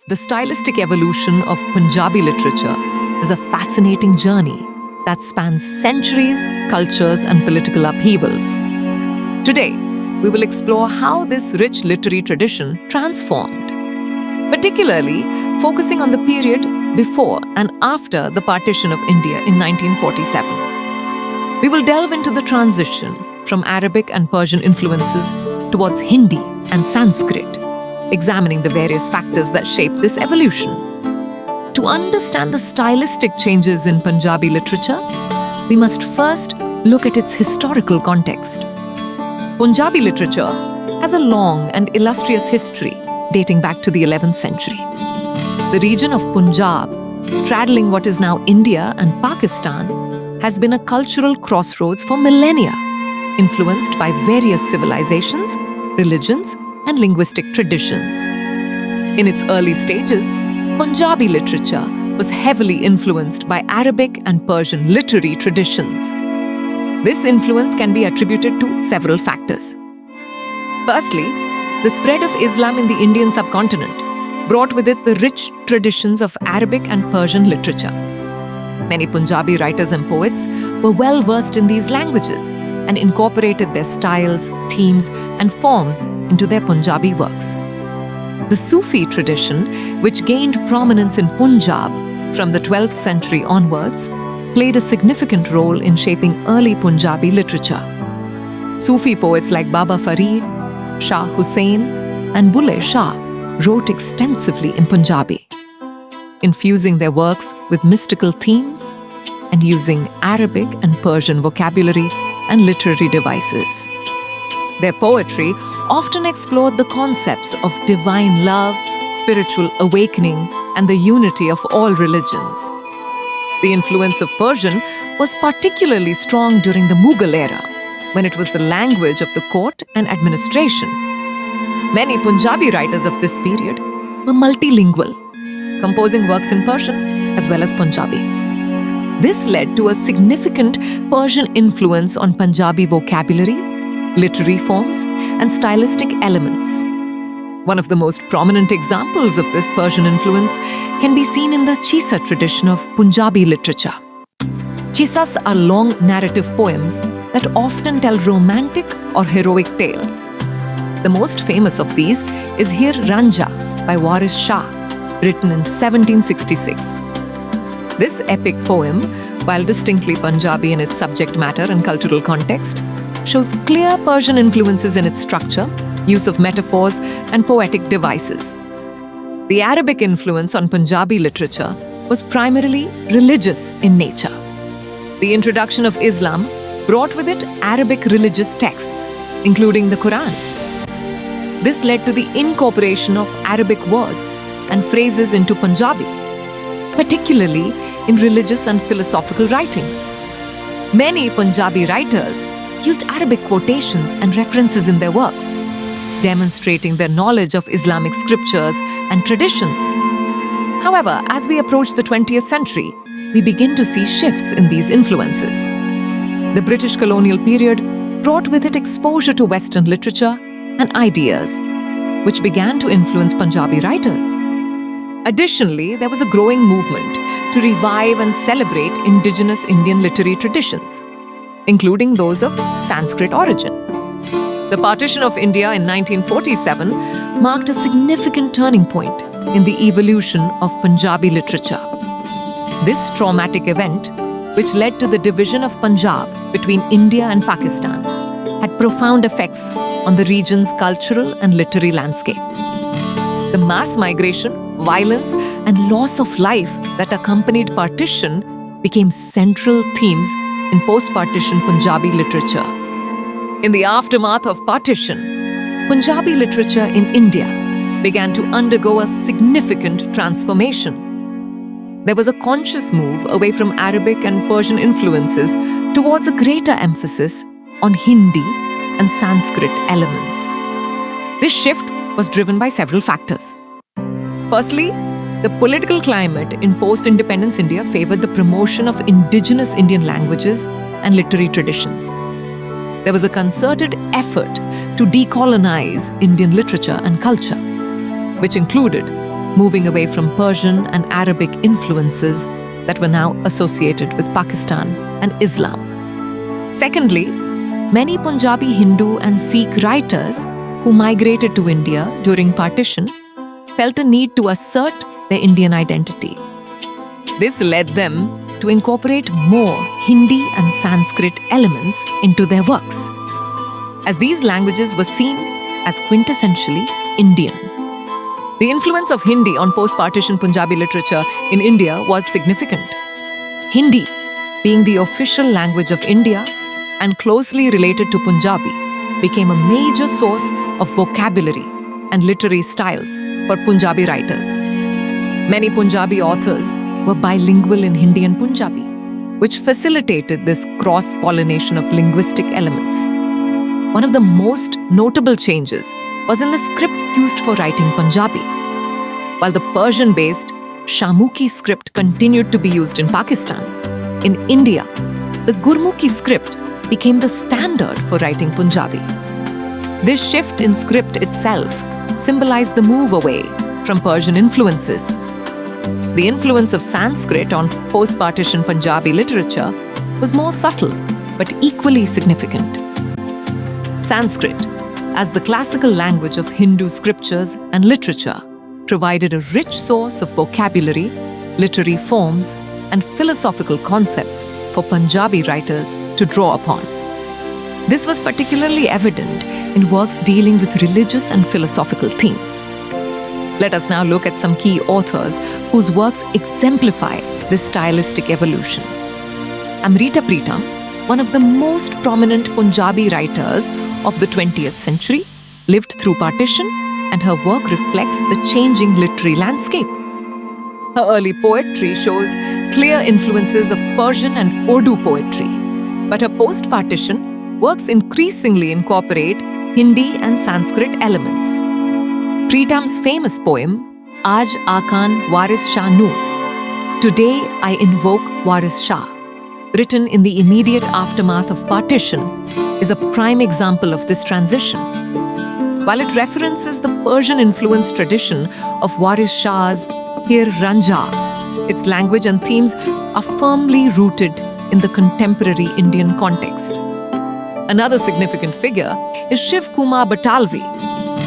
The stylistic evolution of Punjabi literature is a fascinating journey that spans centuries, cultures, and political upheavals. Today, we will explore how this rich literary tradition transformed, particularly focusing on the period before and after the partition of India in 1947. We will delve into the transition from Arabic and Persian influences towards Hindi and Sanskrit, examining the various factors that shaped this evolution. To understand the stylistic changes in Punjabi literature, we must first look at its historical context. Punjabi literature has a long and illustrious history dating back to the 11th century. The region of Punjab, straddling what is now India and Pakistan, has been a cultural crossroads for millennia, influenced by various civilizations, religions, and linguistic traditions. In its early stages, Punjabi literature was heavily influenced by Arabic and Persian literary traditions. This influence can be attributed to several factors. Firstly, the spread of Islam in the Indian subcontinent brought with it the rich traditions of Arabic and Persian literature. Many Punjabi writers and poets were well versed in these languages and incorporated their styles, themes, and forms into their Punjabi works. The Sufi tradition, which gained prominence in Punjab from the 12th century onwards, played a significant role in shaping early Punjabi literature. Sufi poets like Baba Farid, Shah Hussain, and Bulle Shah wrote extensively in Punjabi, infusing their works with mystical themes and using Arabic and Persian vocabulary and literary devices. Their poetry often explored the concepts of divine love, spiritual awakening, and the unity of all religions. The influence of Persian was particularly strong during the Mughal era, when it was the language of the court and administration. Many Punjabi writers of this period were multilingual, composing works in Persian as well as Punjabi. This led to a significant Persian influence on Punjabi vocabulary, literary forms, and stylistic elements. One of the most prominent examples of this Persian influence can be seen in the Chisa tradition of Punjabi literature. Chisas are long narrative poems that often tell romantic or heroic tales. The most famous of these is Hir Ranja by Waris Shah, written in 1766. This epic poem, while distinctly Punjabi in its subject matter and cultural context, shows clear Persian influences in its structure, use of metaphors, and poetic devices. The Arabic influence on Punjabi literature was primarily religious in nature. The introduction of Islam brought with it Arabic religious texts, including the Quran. This led to the incorporation of Arabic words and phrases into Punjabi, particularly in religious and philosophical writings. Many Punjabi writers used Arabic quotations and references in their works, demonstrating their knowledge of Islamic scriptures and traditions. However, as we approach the 20th century, we begin to see shifts in these influences. The British colonial period brought with it exposure to Western literature and ideas, which began to influence Punjabi writers. Additionally, there was a growing movement to revive and celebrate indigenous Indian literary traditions, including those of Sanskrit origin. The partition of India in 1947 marked a significant turning point in the evolution of Punjabi literature. This traumatic event, which led to the division of Punjab between India and Pakistan, had profound effects on the region's cultural and literary landscape. The mass migration, violence, and loss of life that accompanied partition became central themes in post-partition Punjabi literature. In the aftermath of partition, Punjabi literature in India began to undergo a significant transformation. There was a conscious move away from Arabic and Persian influences towards a greater emphasis on Hindi and Sanskrit elements. This shift was driven by several factors. Firstly, the political climate in post-independence India favored the promotion of indigenous Indian languages and literary traditions. There was a concerted effort to decolonize Indian literature and culture, which included moving away from Persian and Arabic influences that were now associated with Pakistan and Islam. Secondly, many Punjabi Hindu and Sikh writers who migrated to India during partition felt a need to assert their Indian identity. This led them to incorporate more Hindi and Sanskrit elements into their works, as these languages were seen as quintessentially Indian. The influence of Hindi on post-partition Punjabi literature in India was significant. Hindi, being the official language of India and closely related to Punjabi, became a major source of vocabulary and literary styles for Punjabi writers. Many Punjabi authors were bilingual in Hindi and Punjabi, which facilitated this cross-pollination of linguistic elements. One of the most notable changes was in the script used for writing Punjabi. While the Persian-based Shamukhi script continued to be used in Pakistan, in India, the Gurmukhi script became the standard for writing Punjabi. This shift in script itself symbolized the move away from Persian influences. The influence of Sanskrit on post-partition Punjabi literature was more subtle but equally significant. Sanskrit, as the classical language of Hindu scriptures and literature, provided a rich source of vocabulary, literary forms, and philosophical concepts for Punjabi writers to draw upon. This was particularly evident in works dealing with religious and philosophical themes. Let us now look at some key authors whose works exemplify this stylistic evolution. Amrita Pritam, one of the most prominent Punjabi writers of the 20th century, lived through partition, and her work reflects the changing literary landscape. Her early poetry shows clear influences of Persian and Urdu poetry, but her post-partition works increasingly incorporate Hindi and Sanskrit elements. Pritam's famous poem, Aaj Aakan Waris Shah Nu, Today I Invoke Waris Shah, written in the immediate aftermath of partition, is a prime example of this transition. While it references the Persian-influenced tradition of Waris Shah's Hir Ranja, its language and themes are firmly rooted in the contemporary Indian context. Another significant figure is Shiv Kumar Batalvi,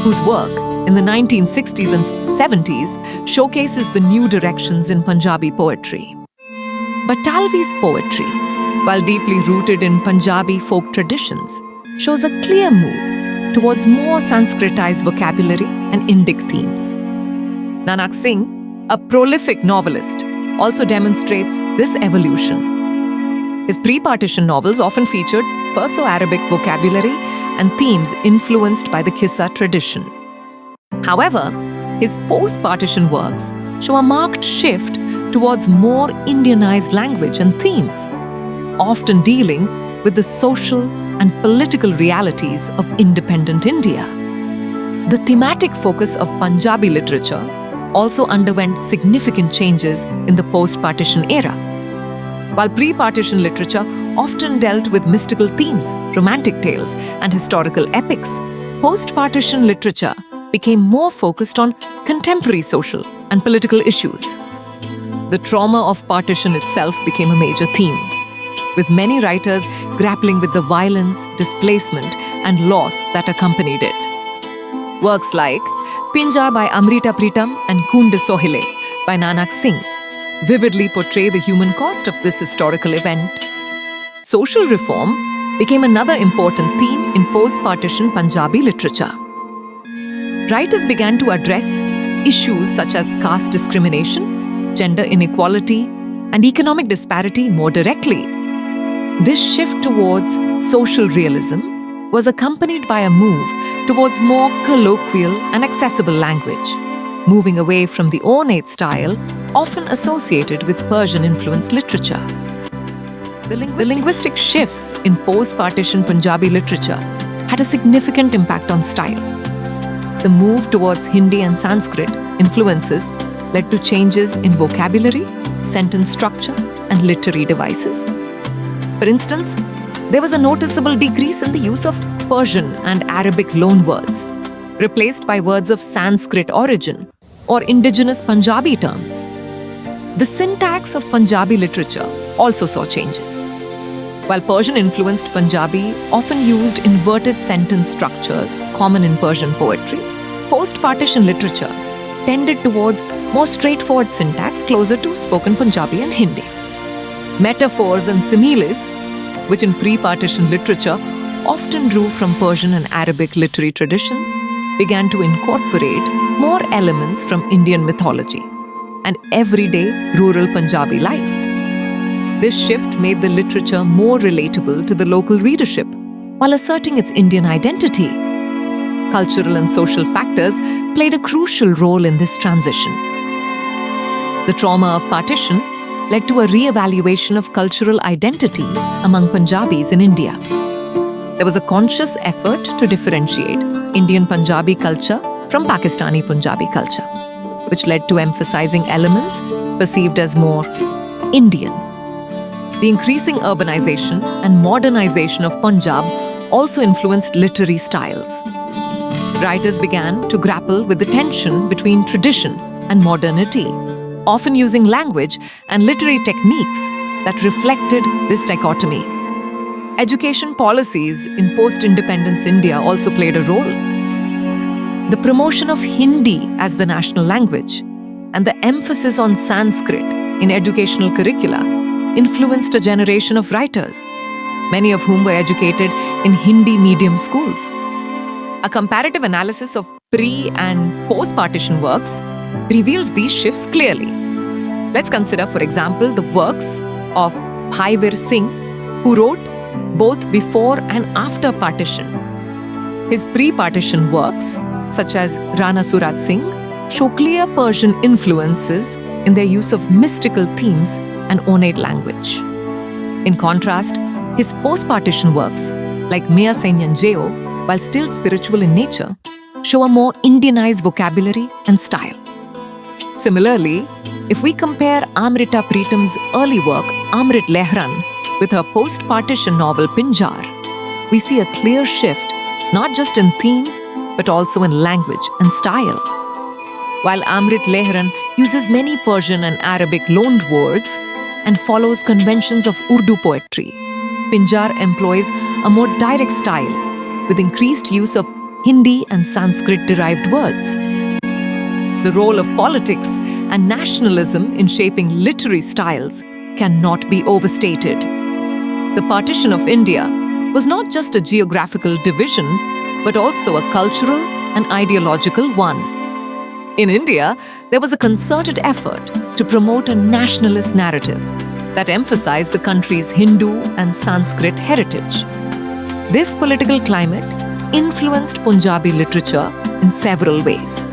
whose work in the 1960s and 70s showcases the new directions in Punjabi poetry. Batalvi's poetry, while deeply rooted in Punjabi folk traditions, shows a clear move towards more Sanskritized vocabulary and Indic themes. Nanak Singh, a prolific novelist, also demonstrates this evolution. His pre-partition novels often featured Perso-Arabic vocabulary and themes influenced by the Qissa tradition. However, his post-partition works show a marked shift towards more Indianized language and themes, often dealing with the social and political realities of independent India. The thematic focus of Punjabi literature also underwent significant changes in the post-partition era. While pre-partition literature often dealt with mystical themes, romantic tales, and historical epics, post-partition literature became more focused on contemporary social and political issues. The trauma of partition itself became a major theme, with many writers grappling with the violence, displacement, and loss that accompanied it. Works like Pinjar by Amrita Pritam and Kund Sohile by Nanak Singh vividly portray the human cost of this historical event. Social reform became another important theme in post-partition Punjabi literature. Writers began to address issues such as caste discrimination, gender inequality, and economic disparity more directly. This shift towards social realism was accompanied by a move towards more colloquial and accessible language, moving away from the ornate style often associated with Persian-influenced literature. The linguistic shifts in post-partition Punjabi literature had a significant impact on style. The move towards Hindi and Sanskrit influences led to changes in vocabulary, sentence structure, and literary devices. For instance, there was a noticeable decrease in the use of Persian and Arabic loanwords, replaced by words of Sanskrit origin or indigenous Punjabi terms. The syntax of Punjabi literature also saw changes. While Persian-influenced Punjabi often used inverted sentence structures common in Persian poetry, post-partition literature tended towards more straightforward syntax closer to spoken Punjabi and Hindi. Metaphors and similes, which in pre-partition literature often drew from Persian and Arabic literary traditions, began to incorporate more elements from Indian mythology and everyday rural Punjabi life. This shift made the literature more relatable to the local readership while asserting its Indian identity. Cultural and social factors played a crucial role in this transition. The trauma of partition led to a re-evaluation of cultural identity among Punjabis in India. There was a conscious effort to differentiate Indian Punjabi culture from Pakistani Punjabi culture, which led to emphasizing elements perceived as more Indian. The increasing urbanization and modernization of Punjab also influenced literary styles. Writers began to grapple with the tension between tradition and modernity, often using language and literary techniques that reflected this dichotomy. Education policies in post-independence India also played a role. The promotion of Hindi as the national language and the emphasis on Sanskrit in educational curricula influenced a generation of writers, many of whom were educated in Hindi medium schools. A comparative analysis of pre- and post-partition works reveals these shifts clearly. Let's consider, for example, the works of Bhaivir Singh, who wrote both before and after partition. His pre-partition works, such as Rana Suraj Singh, show clear Persian influences in their use of mystical themes and ornate language. In contrast, his post-partition works, like Mea Senyan Jeo, while still spiritual in nature, show a more Indianized vocabulary and style. Similarly, if we compare Amrita Pritam's early work, Amrit Lehran, with her post-partition novel Pinjar, we see a clear shift, not just in themes, but also in language and style. While Amrit Lehran uses many Persian and Arabic loaned words and follows conventions of Urdu poetry, Pinjar employs a more direct style with increased use of Hindi and Sanskrit-derived words. The role of politics and nationalism in shaping literary styles cannot be overstated. The partition of India was not just a geographical division, but also a cultural and ideological one. In India, there was a concerted effort to promote a nationalist narrative that emphasized the country's Hindu and Sanskrit heritage. This political climate influenced Punjabi literature in several ways.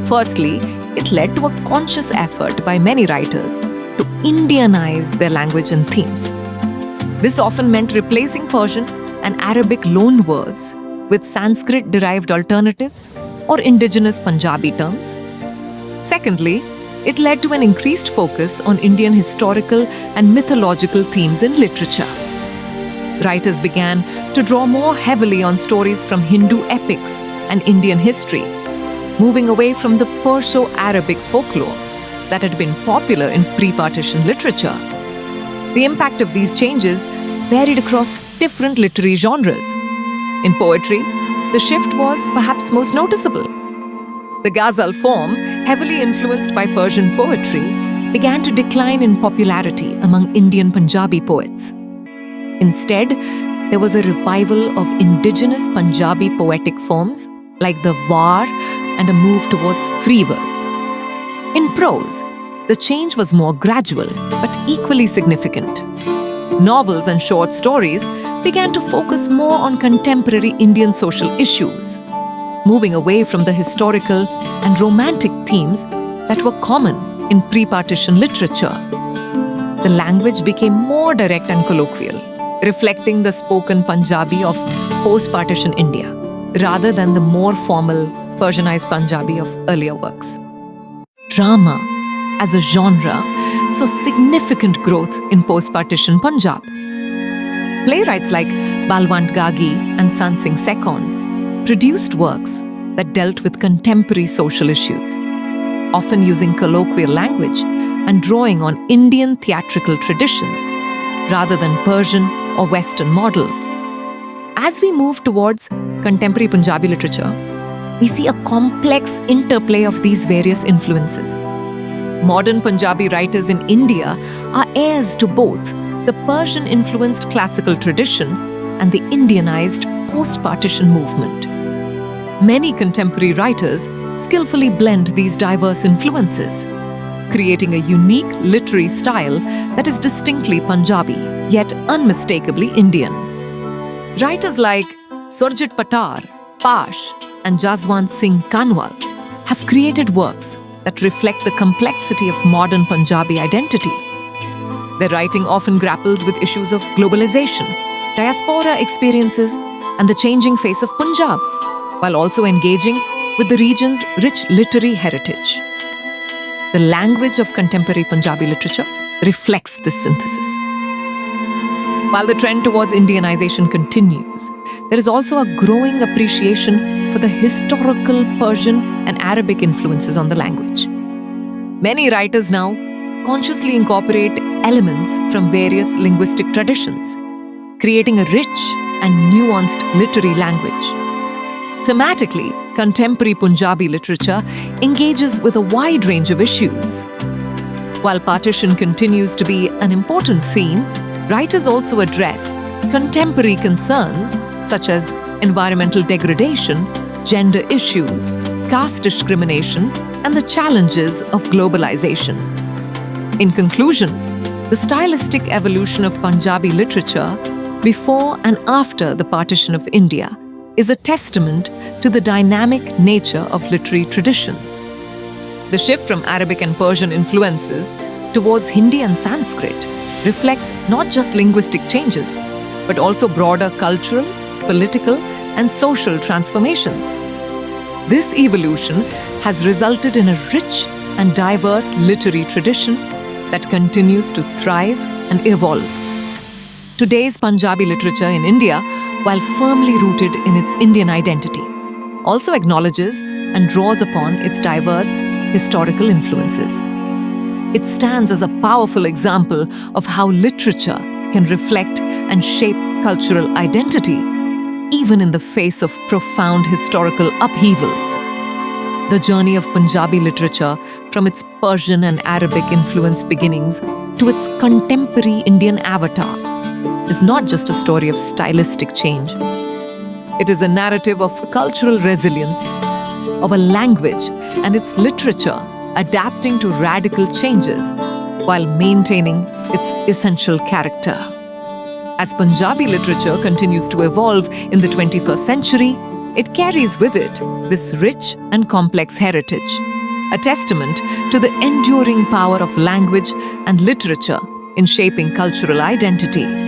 Firstly, it led to a conscious effort by many writers to Indianize their language and themes. This often meant replacing Persian and Arabic loan words with Sanskrit-derived alternatives or indigenous Punjabi terms. Secondly, it led to an increased focus on Indian historical and mythological themes in literature. Writers began to draw more heavily on stories from Hindu epics and Indian history, moving away from the Perso-Arabic folklore that had been popular in pre-partition literature. The impact of these changes varied across different literary genres. In poetry, the shift was perhaps most noticeable. The ghazal form, heavily influenced by Persian poetry, began to decline in popularity among Indian Punjabi poets. Instead, there was a revival of indigenous Punjabi poetic forms like the War and a move towards free verse. In prose, the change was more gradual but equally significant. Novels and short stories began to focus more on contemporary Indian social issues, moving away from the historical and romantic themes that were common in pre-partition literature. The language became more direct and colloquial, reflecting the spoken Punjabi of post-partition India, rather than the more formal Persianized Punjabi of earlier works. Drama, as a genre, saw significant growth in post-partition Punjab. Playwrights like Balwant Gagi and San Singh Sekon produced works that dealt with contemporary social issues, often using colloquial language and drawing on Indian theatrical traditions rather than Persian or Western models. As we move towards contemporary Punjabi literature, we see a complex interplay of these various influences. Modern Punjabi writers in India are heirs to both the Persian-influenced classical tradition and the Indianized post-partition movement. Many contemporary writers skillfully blend these diverse influences, creating a unique literary style that is distinctly Punjabi, yet unmistakably Indian. Writers like Surjit Patar, Pash, and Jaswant Singh Kanwal have created works that reflect the complexity of modern Punjabi identity. Their writing often grapples with issues of globalization, diaspora experiences, and the changing face of Punjab, while also engaging with the region's rich literary heritage. The language of contemporary Punjabi literature reflects this synthesis. While the trend towards Indianization continues, there is also a growing appreciation for the historical Persian and Arabic influences on the language. Many writers now consciously incorporate elements from various linguistic traditions, creating a rich and nuanced literary language. Thematically, contemporary Punjabi literature engages with a wide range of issues. While partition continues to be an important theme, writers also address contemporary concerns such as environmental degradation, gender issues, caste discrimination, and the challenges of globalization. In conclusion, the stylistic evolution of Punjabi literature before and after the partition of India is a testament to the dynamic nature of literary traditions. The shift from Arabic and Persian influences towards Hindi and Sanskrit reflects not just linguistic changes, but also broader cultural, political, and social transformations. This evolution has resulted in a rich and diverse literary tradition that continues to thrive and evolve. Today's Punjabi literature in India, while firmly rooted in its Indian identity, also acknowledges and draws upon its diverse historical influences. It stands as a powerful example of how literature can reflect and shape cultural identity, even in the face of profound historical upheavals. The journey of Punjabi literature, from its Persian and Arabic influenced beginnings to its contemporary Indian avatar, is not just a story of stylistic change. It is a narrative of cultural resilience, of a language and its literature adapting to radical changes while maintaining its essential character. As Punjabi literature continues to evolve in the 21st century, it carries with it this rich and complex heritage, a testament to the enduring power of language and literature in shaping cultural identity.